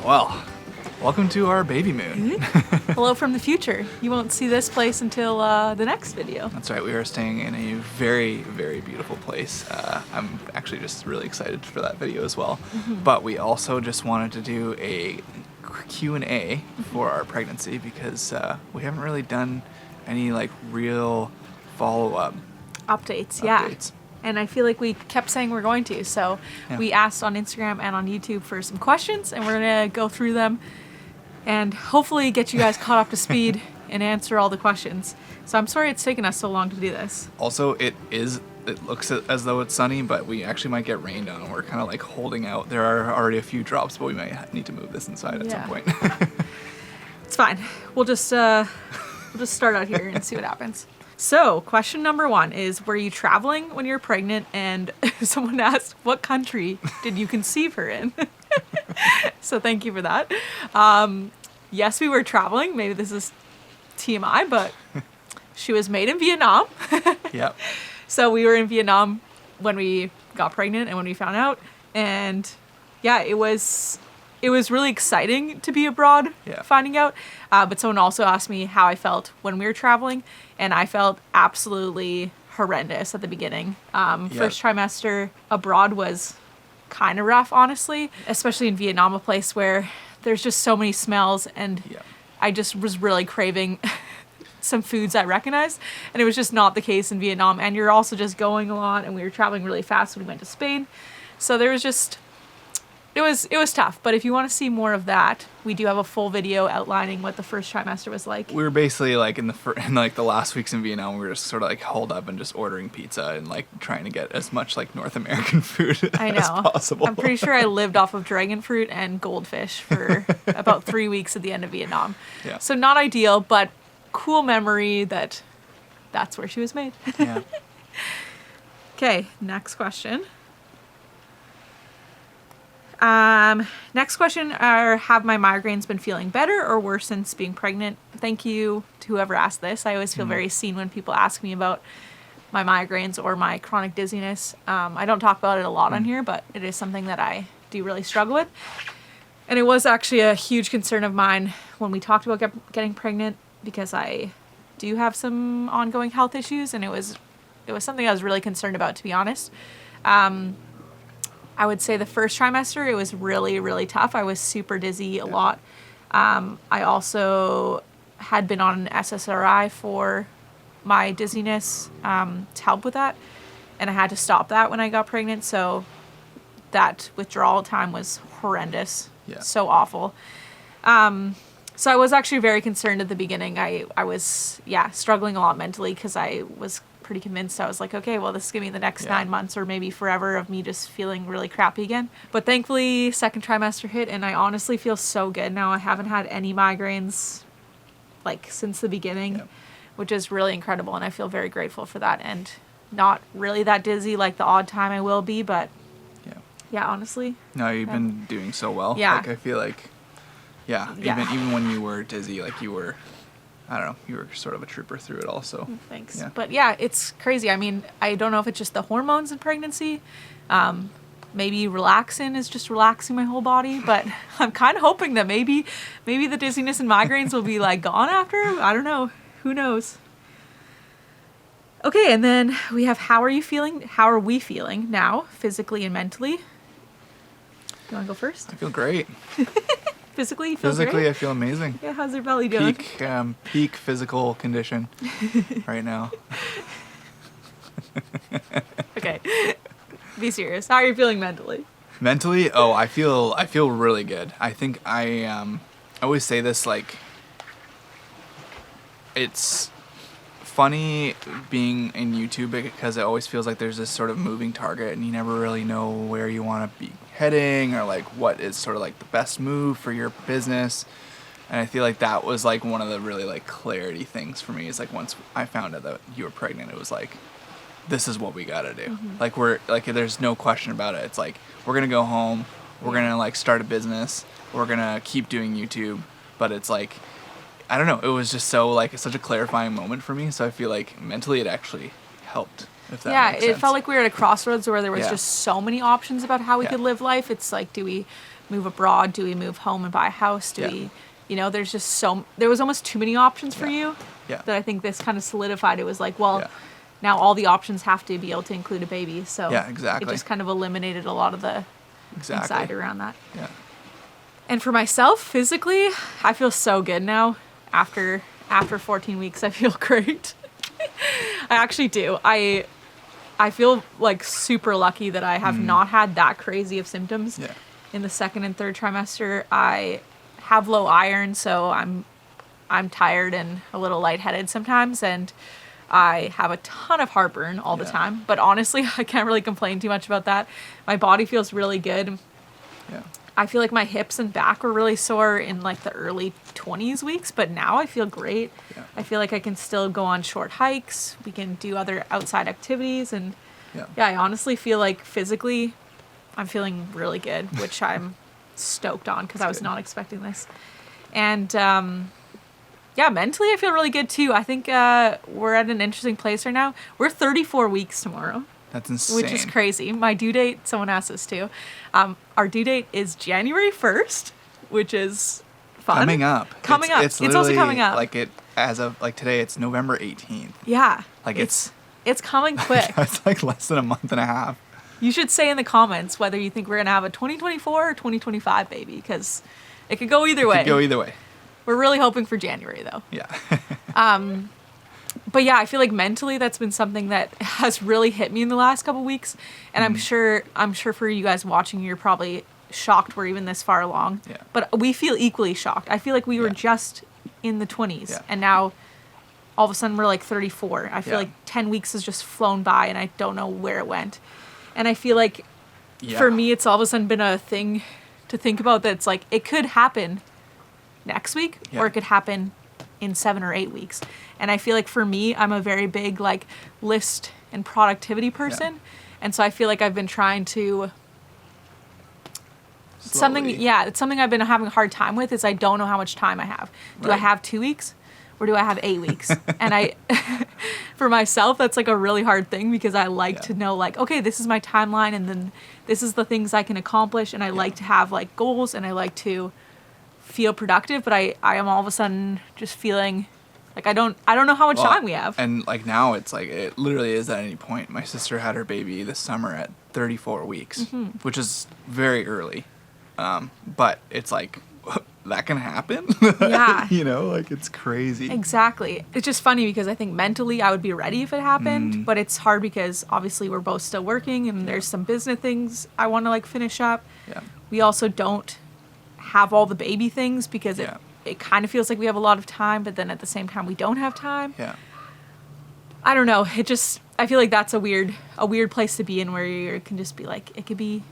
Well, welcome to our Babymoon. Hello from the future. You won't see this place until the next video. That's right, we are staying in a very, very beautiful place. I'm actually just really excited for that video as well. But we also just wanted to do a Q&A for our pregnancy because we haven't really done any like real follow-up Updates, yeah. And I feel like we kept saying we're going to, so we asked on Instagram and on YouTube for some questions, and we're gonna go through them and hopefully get you guys caught up to speed and answer all the questions. So I'm sorry it's taken us so long to do this. Also, it looks as though it's sunny, but we actually might get rained on. We're kind of like holding out. There are already a few drops, but we might need to move this inside at some point. It's fine. We'll just start out here and see what happens. So, question number 1 is, were you traveling when you were pregnant? And someone asked, what country did you conceive her in? So thank you for that. Yes, we were traveling. Maybe this is TMI, but she was made in Vietnam. Yep. So we were in Vietnam when we got pregnant and when we found out. And yeah, it was really exciting to be abroad finding out. But someone also asked me how I felt when we were traveling. And I felt absolutely horrendous at the beginning. First trimester abroad was kind of rough, honestly, especially in Vietnam, a place where there's just so many smells. And I just was really craving some foods I recognized. And it was just not the case in Vietnam. And you're also just going a lot. And we were traveling really fast when we went to Spain. So there was just... It was tough, but if you want to see more of that, we do have a full video outlining what the first trimester was like. We were basically like in the last weeks in Vietnam, we were just sort of like holed up and just ordering pizza and like trying to get as much like North American food as possible. I'm pretty sure I lived off of dragon fruit and goldfish for about 3 weeks at the end of Vietnam. Yeah. So not ideal, but cool memory that's where she was made. Yeah. Okay, next question. Next question are, have my migraines been feeling better or worse since being pregnant? Thank you to whoever asked this. I always feel very seen when people ask me about my migraines or my chronic dizziness. I don't talk about it a lot on here, but it is something that I do really struggle with. And it was actually a huge concern of mine when we talked about getting pregnant, because I do have some ongoing health issues, and it was something I was really concerned about, to be honest. I would say the first trimester, it was really, really tough. I was super dizzy a lot. I also had been on an SSRI for my dizziness to help with that. And I had to stop that when I got pregnant. So that withdrawal time was horrendous. Yeah. So awful. So I was actually very concerned at the beginning. I was, struggling a lot mentally because I was pretty convinced. I was like, okay, well, this is gonna be the next 9 months or maybe forever of me just feeling really crappy again. But thankfully, second trimester hit, and I honestly feel so good now. I haven't had any migraines like since the beginning, which is really incredible, and I feel very grateful for that. And not really that dizzy like the odd time I will be, but honestly. No, you've been doing so well. Yeah. Like I feel like, even when you were dizzy, like you were, I don't know, you were sort of a trooper through it all, so. Thanks. Yeah. But yeah, it's crazy. I mean, I don't know if it's just the hormones in pregnancy. Maybe relaxin is just relaxing my whole body, but I'm kind of hoping that maybe the dizziness and migraines will be like gone after. I don't know. Who knows? Okay, and then we have, how are we feeling now, physically and mentally? You want to go first? I feel great. Physically, you feel great? I feel amazing. Yeah, how's your belly doing? Peak physical condition right now. Okay, be serious. How are you feeling mentally? Mentally, I feel really good. I think I always say this, like, it's funny being in YouTube because it always feels like there's this sort of moving target and you never really know where you want to be heading or like what is sort of like the best move for your business. And I feel like that was like one of the really like clarity things for me, is like once I found out that you were pregnant, it was like, this is what we gotta do. Like we're like, there's no question about it. It's like, we're gonna go home, we're gonna like start a business, we're gonna keep doing YouTube. But it's like, I don't know, it was just so like such a clarifying moment for me. So I feel like mentally it actually helped. If that makes sense. It felt like we were at a crossroads where there was just so many options about how we could live life. It's like, do we move abroad? Do we move home and buy a house? Do Yeah. we, there's just there was almost too many options for you Yeah. that I think this kind of solidified. It was like, well, Yeah. now all the options have to be able to include a baby. So Yeah, exactly. it just kind of eliminated a lot of the anxiety around that. Yeah. And for myself, physically, I feel so good now. After 14 weeks, I feel great. I actually do. I feel like super lucky that I have not had that crazy of symptoms in the second and third trimester. I have low iron, so I'm tired and a little lightheaded sometimes, and I have a ton of heartburn all the time. But honestly, I can't really complain too much about that. My body feels really good. Yeah. I feel like my hips and back were really sore in like the early 20s weeks, but now I feel great. Yeah. I feel like I can still go on short hikes. We can do other outside activities. And I honestly feel like physically I'm feeling really good, which I'm stoked on because I was not expecting this. And mentally I feel really good too. I think we're at an interesting place right now. We're 34 weeks tomorrow. That's insane. Which is crazy. My due date, someone asked us too. Our due date is January 1st, which is fun. Coming up. It's also coming up. Like as of like today, it's November 18th. Yeah. Like it's coming quick. It's like less than a month and a half. You should say in the comments whether you think we're going to have a 2024 or 2025 baby, because it could go either way. It could go either way. We're really hoping for January though. Yeah. But yeah, I feel like mentally that's been something that has really hit me in the last couple weeks. And I'm sure for you guys watching, you're probably shocked we're even this far along. Yeah. But we feel equally shocked. I feel like we were just in the 20s and now all of a sudden we're like 34. I feel like 10 weeks has just flown by and I don't know where it went. And I feel like for me, it's all of a sudden been a thing to think about that's like, it could happen next week or it could happen in 7 or 8 weeks. And I feel like for me, I'm a very big like list and productivity person. Yeah. And so I feel like I've been trying to it's something I've been having a hard time with is I don't know how much time I have. Do I have 2 weeks or do I have 8 weeks? And for myself, that's like a really hard thing because I like to know like, okay, this is my timeline and then this is the things I can accomplish. And I like to have like goals and I like to feel productive, but I am all of a sudden just feeling like I don't know how much time we have. And like now it's like it literally is at any point. My sister had her baby this summer at 34 weeks, which is very early. But it's like that can happen. Yeah. Like it's crazy. Exactly. It's just funny because I think mentally I would be ready if it happened, but it's hard because obviously we're both still working and there's some business things I want to like finish up. Yeah. We also don't have all the baby things because it kind of feels like we have a lot of time, but then at the same time we don't have time. Yeah. I don't know. I feel like that's a weird place to be in where you can just be like, it could be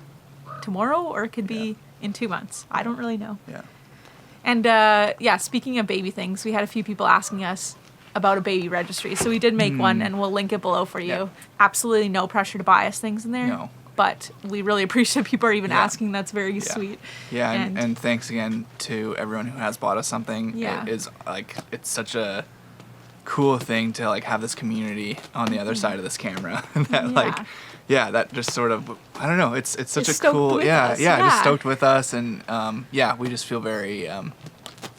tomorrow or it could be in 2 months. I don't really know. Yeah. And speaking of baby things, we had a few people asking us about a baby registry. So we did make one and we'll link it below for you. Yeah. Absolutely no pressure to buy us things in there. No. But we really appreciate people are even asking. That's very sweet. Yeah, and thanks again to everyone who has bought us something. Yeah. It is like it's such a cool thing to like have this community on the other side of this camera. That that just sort of I don't know. It's such a cool just stoked with us and we just feel very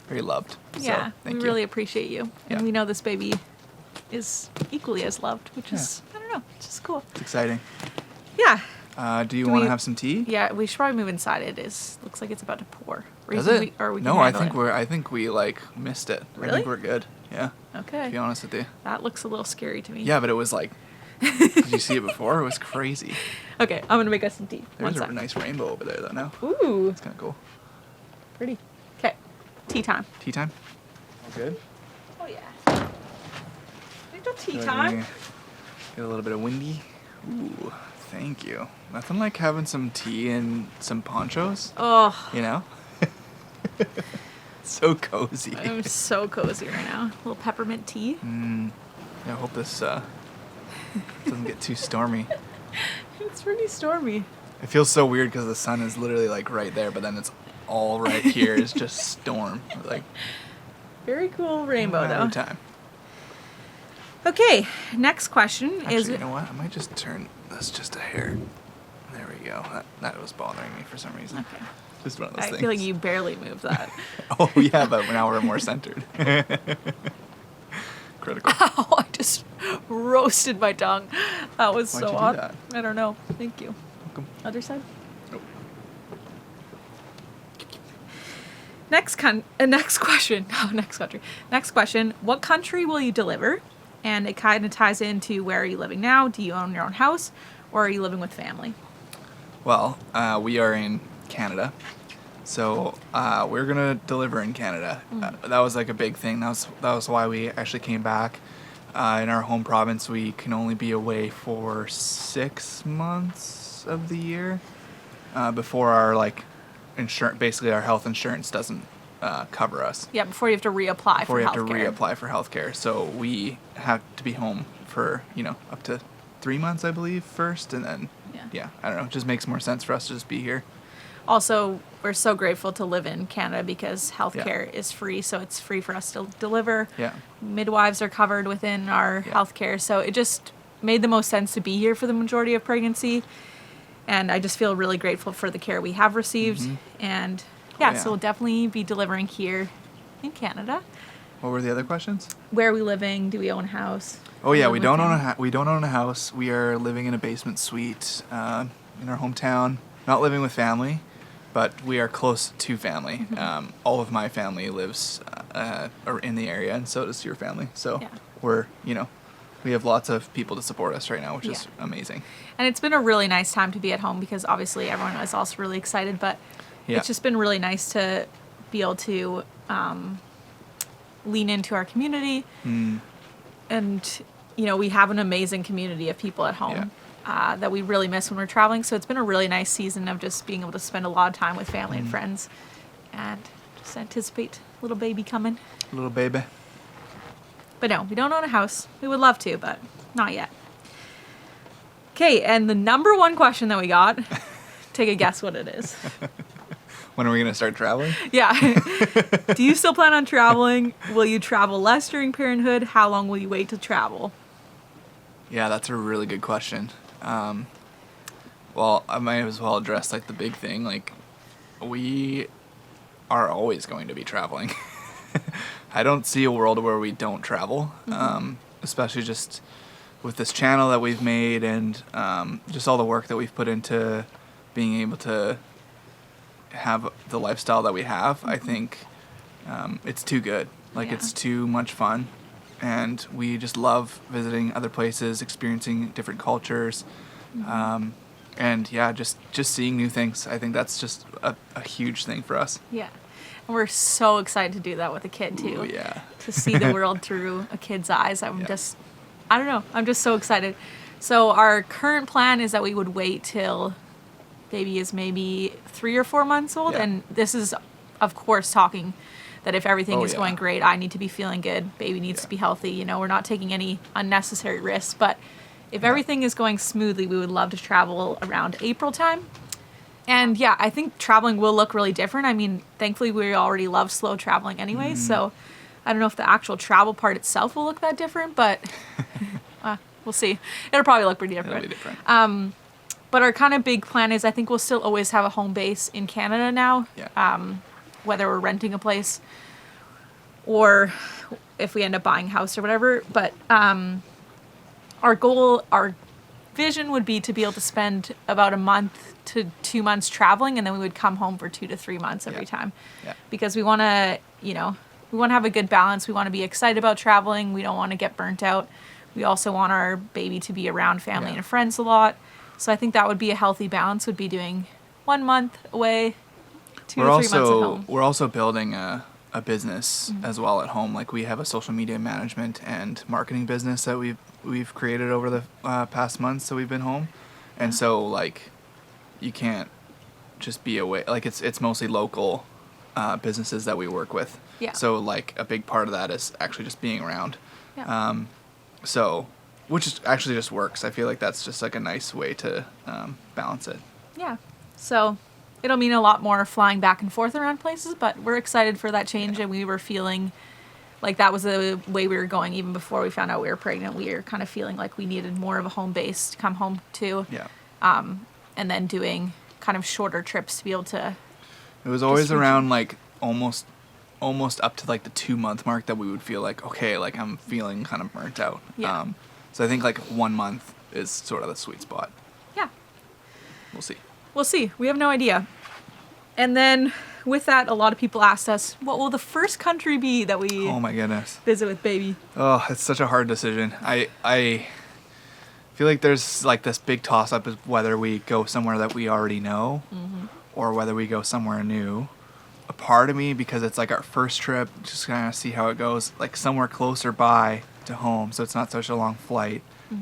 very loved. Yeah, so, we really appreciate you, and we know this baby is equally as loved, which is I don't know, it's just cool. It's exciting. Yeah. Do you want to have some tea? Yeah, we should probably move inside. Looks like it's about to pour. Does it? I think we like missed it. Really? I think we're good. Yeah. Okay. To be honest with you. That looks a little scary to me. Yeah, but it was like, did you see it before? It was crazy. Okay, I'm gonna make us some tea. There's a nice rainbow over there though now. Ooh. It's kind of cool. Pretty. Okay. Tea time. Tea time? All good? Oh yeah. Little tea time. Get a little bit of windy. Ooh. Thank you. Nothing like having some tea and some ponchos. Oh. So cozy. I'm so cozy right now. A little peppermint tea. Yeah, I hope this doesn't get too stormy. It's pretty stormy. It feels so weird because the sun is literally like right there, but then it's all right here. It's just storm. Like very cool rainbow though. Time. Okay, next question is. You know what? I might just turn this just a hair. There we go. That was bothering me for some reason. Okay. just one of those things. I feel like you barely moved that. Oh, yeah, but now we're more centered. Critical. Ow, I just roasted my tongue. That was Why'd so you do hot. that? I don't know. Thank you. Welcome. Other side? Nope. Next question. Oh, next country. Next question. What country will you deliver? And it kind of ties into where are you living now? Do you own your own house? Or are you living with family? Well, we are in Canada. So we're going to deliver in Canada. That was like a big thing. That was why we actually came back. In our home province, we can only be away for 6 months of the year before our insurance, basically our health insurance doesn't cover us. Yeah, before you have to reapply Before for you have healthcare. to reapply for healthcare. So we have to be home for, up to 3 months, I believe, first. And then, I don't know. It just makes more sense for us to just be here. Also, we're so grateful to live in Canada because healthcare is free, so it's free for us to deliver. Yeah. Midwives are covered within our healthcare, so it just made the most sense to be here for the majority of pregnancy. And I just feel really grateful for the care we have received. And so we'll definitely be delivering here in Canada. What were the other questions? Where are we living? Do we own a house? Oh yeah, we don't own a house. We are living in a basement suite in our hometown. Not living with family, but we are close to family. All of my family lives in the area, and so does your family. So we're we have lots of people to support us right now, which is amazing. And it's been a really nice time to be at home because obviously everyone is also really excited, but it's just been really nice to be able to lean into our community. And, we have an amazing community of people at home that we really miss when we're traveling. So it's been a really nice season of just being able to spend a lot of time with family and friends and just anticipate little baby coming. Little baby. But no, we don't own a house. We would love to, but not yet. Okay, and the number one question that we got, take a guess what it is. When are we going to start traveling? Yeah. Do you still plan on traveling? Will you travel less during parenthood? How long will you wait to travel? Yeah, that's a really good question. Well, I might as well address the big thing. We are always going to be traveling. I don't see a world where we don't travel, especially just with this channel that we've made and just all the work that we've put into being able to have the lifestyle that we have. I think it's too good. It's too much fun, and we just love visiting other places, experiencing different cultures, and just seeing new things. I think that's just a huge thing for us. Yeah. And we're so excited to do that with a kid too. Ooh, yeah. To see the world through a kid's eyes. I don't know. I'm just so excited. So our current plan is that we would wait till baby is maybe 3 or 4 months old. And this is, of course, talking that if everything is going great, I need to be feeling good. Baby needs to be healthy. We're not taking any unnecessary risks. But if everything is going smoothly, we would love to travel around April time. And I think traveling will look really different. I mean, thankfully, we already love slow traveling anyway. So I don't know if the actual travel part itself will look that different, but we'll see. It'll probably look pretty different. It'll be different. But our kind of big plan is I think we'll still always have a home base in Canada now, whether we're renting a place or if we end up buying a house or whatever. But our vision would be to be able to spend about a month to 2 months traveling, and then we would come home for 2 to 3 months every time. Because we want to, we want to have a good balance. We want to be excited about traveling. We don't want to get burnt out. We also want our baby to be around family and friends a lot. So I think that would be a healthy balance, would be doing 1 month away, 2 to 3 months at home. We're also building a business as well at home. We have a social media management and marketing business that we've created over the past months that we've been home. And so you can't just be away. It's mostly local businesses that we work with. Yeah. So a big part of that is actually just being around. Yeah. Which is actually just works. I feel like that's just a nice way to balance it. Yeah. So it'll mean a lot more flying back and forth around places, but we're excited for that change, and we were feeling like that was the way we were going even before we found out we were pregnant. We were kind of feeling like we needed more of a home base to come home to. Yeah. And then doing kind of shorter trips to be able to It was always around like almost up to like the 2-month mark that we would feel like, okay, like I'm feeling kind of burnt out. Yeah. So I think like 1 month is sort of the sweet spot. Yeah. We'll see. We'll see. We have no idea. And then with that, a lot of people asked us, what will the first country be that we Oh my goodness. visit with baby? Oh, it's such a hard decision. I feel like there's like this big toss up is whether we go somewhere that we already know or whether we go somewhere new. A part of me, because it's like our first trip, just kind of see how it goes, like somewhere closer by to home, so it's not such a long flight,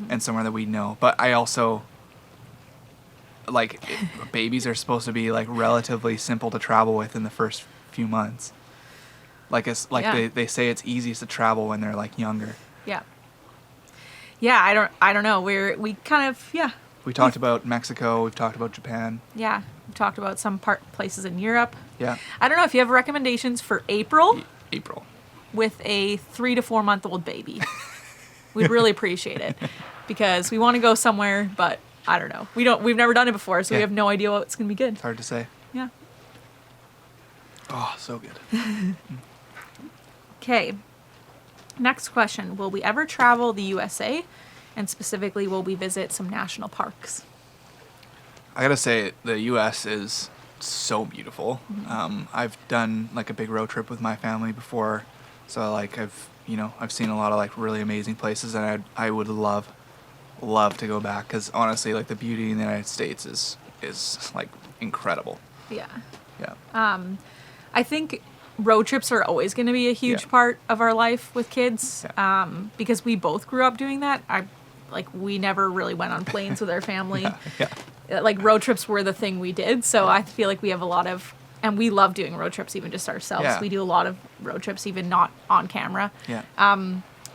and somewhere that we know. But I also like babies are supposed to be like relatively simple to travel with in the first few months. Like it's like they say it's easiest to travel when they're like younger. Yeah. Yeah, I don't know. We kind of We talked about Mexico. We've talked about Japan. Yeah, we talked about some places in Europe. Yeah. I don't know if you have recommendations for April. April. With a 3 to 4 month old baby. We'd really appreciate it because we want to go somewhere, but I don't know. We've never done it before, so we have no idea what's going to be good. It's hard to say. Yeah. Oh, so good. Okay. Next question. Will we ever travel the USA? And specifically, will we visit some national parks? I gotta say, the U.S. is so beautiful. I've done like a big road trip with my family before, so like I've seen a lot of like really amazing places, and I would love to go back because honestly, like the beauty in the United States is like incredible. Yeah. Yeah. I think road trips are always going to be a huge part of our life with kids, because we both grew up doing that. We never really went on planes with our family. Like road trips were the thing we did, so I feel like we have a lot of, and we love doing road trips even just ourselves. Yeah. We do a lot of road trips even not on camera. Yeah.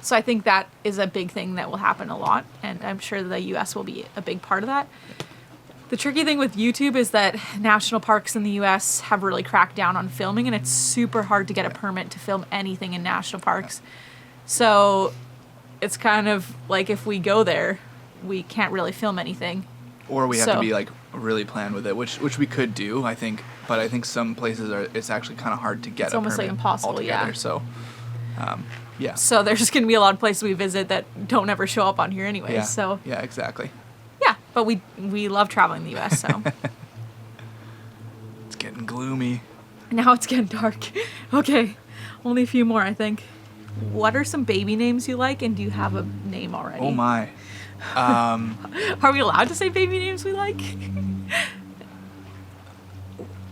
So I think that is a big thing that will happen a lot, and I'm sure the US will be a big part of that. The tricky thing with YouTube is that national parks in the US have really cracked down on filming, and it's super hard to get a permit to film anything in national parks. So it's kind of like if we go there, we can't really film anything. Or we have to be like really planned with it, which we could do, I think. But I think some places it's actually kind of hard to get. It's almost like impossible, altogether, So, yeah. So there's just gonna be a lot of places we visit that don't ever show up on here anyways. Yeah. So yeah, exactly. Yeah, but we love traveling the U.S. So it's getting gloomy. Now it's getting dark. Okay, only a few more, I think. What are some baby names you like, and do you have a name already? Oh my. Are we allowed to say baby names we like?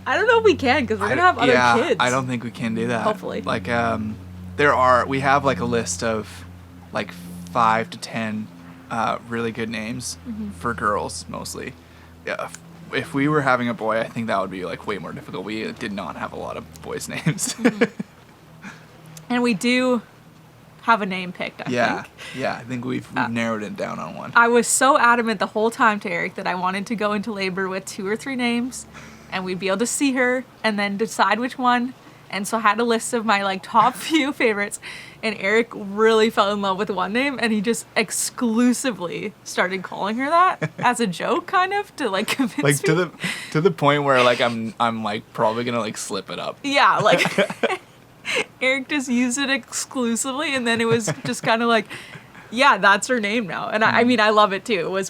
I don't know if we can because we're gonna have other kids. I don't think we can do that. Hopefully. Like we have like a list of like 5 to 10 really good names for girls mostly. Yeah. If we were having a boy, I think that would be like way more difficult. We did not have a lot of boys' names. And we do have a name picked, I think. Yeah, I think we've narrowed it down on one. I was so adamant the whole time to Eric that I wanted to go into labor with 2 or 3 names, and we'd be able to see her and then decide which one. And so I had a list of my like top few favorites, and Eric really fell in love with one name, and he just exclusively started calling her that as a joke, kind of to like convince me. Like to the point where like I'm like probably gonna like slip it up. Yeah, like Eric just used it exclusively, and then it was just kind of like, yeah, that's her name now. And I mean, I love it too. It was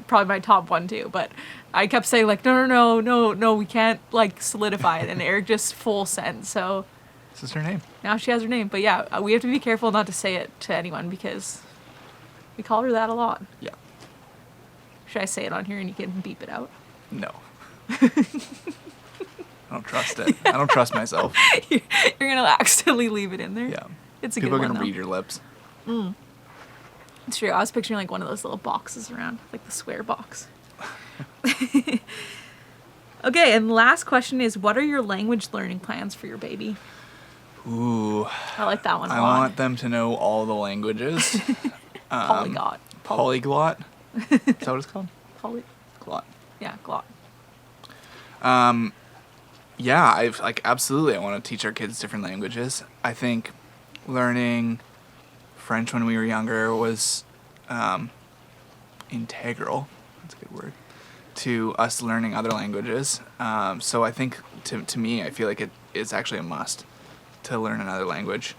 probably my top one too. But I kept saying like, no, we can't like solidify it. And Eric just full sent. So this is her name. Now she has her name. But yeah, we have to be careful not to say it to anyone because we call her that a lot. Yeah. Should I say it on here and you can beep it out? No. I don't trust it. I don't trust myself. You're going to accidentally leave it in there? Yeah. It's a People good one, are going to though. read your lips. It's true. I was picturing like one of those little boxes around, like the swear box. Okay, and the last question is, what are your language learning plans for your baby? Ooh. I like that one a I lot. want them to know all the languages. Polyglot. Polyglot? Is that what it's called? Glot. Yeah, glot. Yeah, I've like absolutely. I want to teach our kids different languages. I think learning French when we were younger was integral. That's a good word. to us learning other languages. So I think to me, I feel like it's actually a must to learn another language.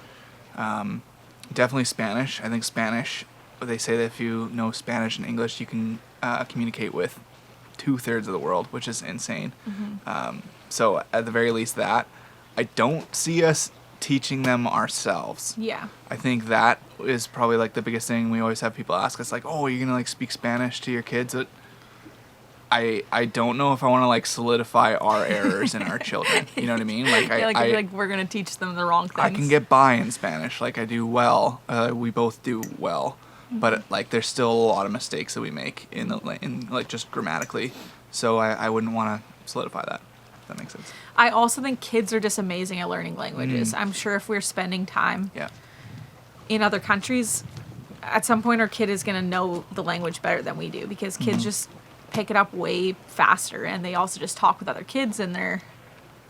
Definitely Spanish. I think Spanish, they say that if you know Spanish and English, you can communicate with 2/3 of the world, which is insane. So at the very least that. I don't see us teaching them ourselves. Yeah. I think that is probably like the biggest thing. We always have people ask us like, oh, you're going to like speak Spanish to your kids? I don't know if I want to like solidify our errors in our children. You know what I mean? Like I feel like we're gonna teach them the wrong things. I can get by in Spanish. Like I do well. We both do well, but like there's still a lot of mistakes that we make in like just grammatically. So I wouldn't want to solidify that. If that makes sense. I also think kids are just amazing at learning languages. I'm sure if we're spending time in other countries, at some point our kid is gonna know the language better than we do because kids just pick it up way faster, and they also just talk with other kids, and I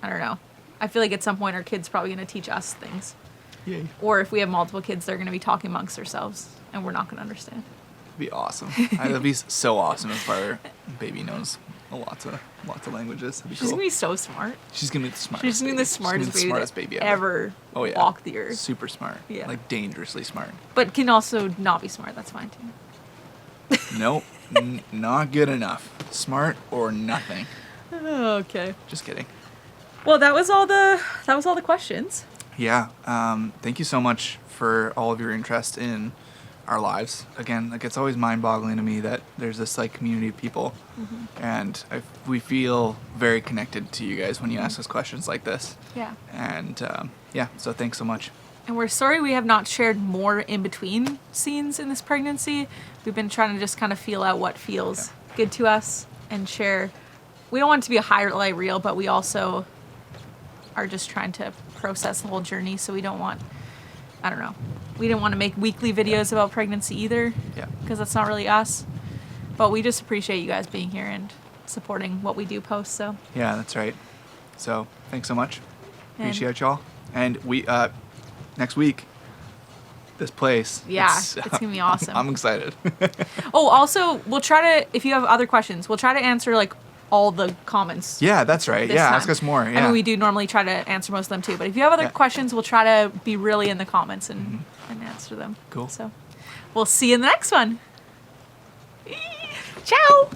don't know. I feel like at some point our kid's probably going to teach us things. Yay. Or if we have multiple kids, they're going to be talking amongst ourselves, and we're not going to understand. It'd be awesome. That'd be so awesome if our baby knows lots of languages. That'd be She's cool. going to be so smart. She's going to be the smartest. She's going to be the smartest baby ever. Oh, yeah. Walk the earth. Super smart. Yeah. Like dangerously smart. But can also not be smart. That's fine too. Nope. Not good enough. Smart or nothing. Okay. Just kidding. Well, that was all the questions. Yeah. Thank you so much for all of your interest in our lives. Again, like it's always mind-boggling to me that there's this like community of people, and we feel very connected to you guys when you ask us questions like this. Yeah. And so thanks so much. And we're sorry we have not shared more in between scenes in this pregnancy. We've been trying to just kind of feel out what feels good to us and share. We don't want it to be a highlight reel, but we also are just trying to process the whole journey. So we don't want, I don't know. We didn't want to make weekly videos about pregnancy either. Yeah. Because that's not really us. But we just appreciate you guys being here and supporting what we do post. So yeah, that's right. So thanks so much. Appreciate y'all. And we next week, this place. Yeah, it's going to be awesome. I'm excited. Oh, also, we'll try to, if you have other questions, we'll try to answer, like, all the comments. Yeah, that's right. Yeah, time. ask us more. Yeah. I mean, we do normally try to answer most of them, too. But if you have other questions, we'll try to be really in the comments and answer them. Cool. So, we'll see you in the next one. Ciao!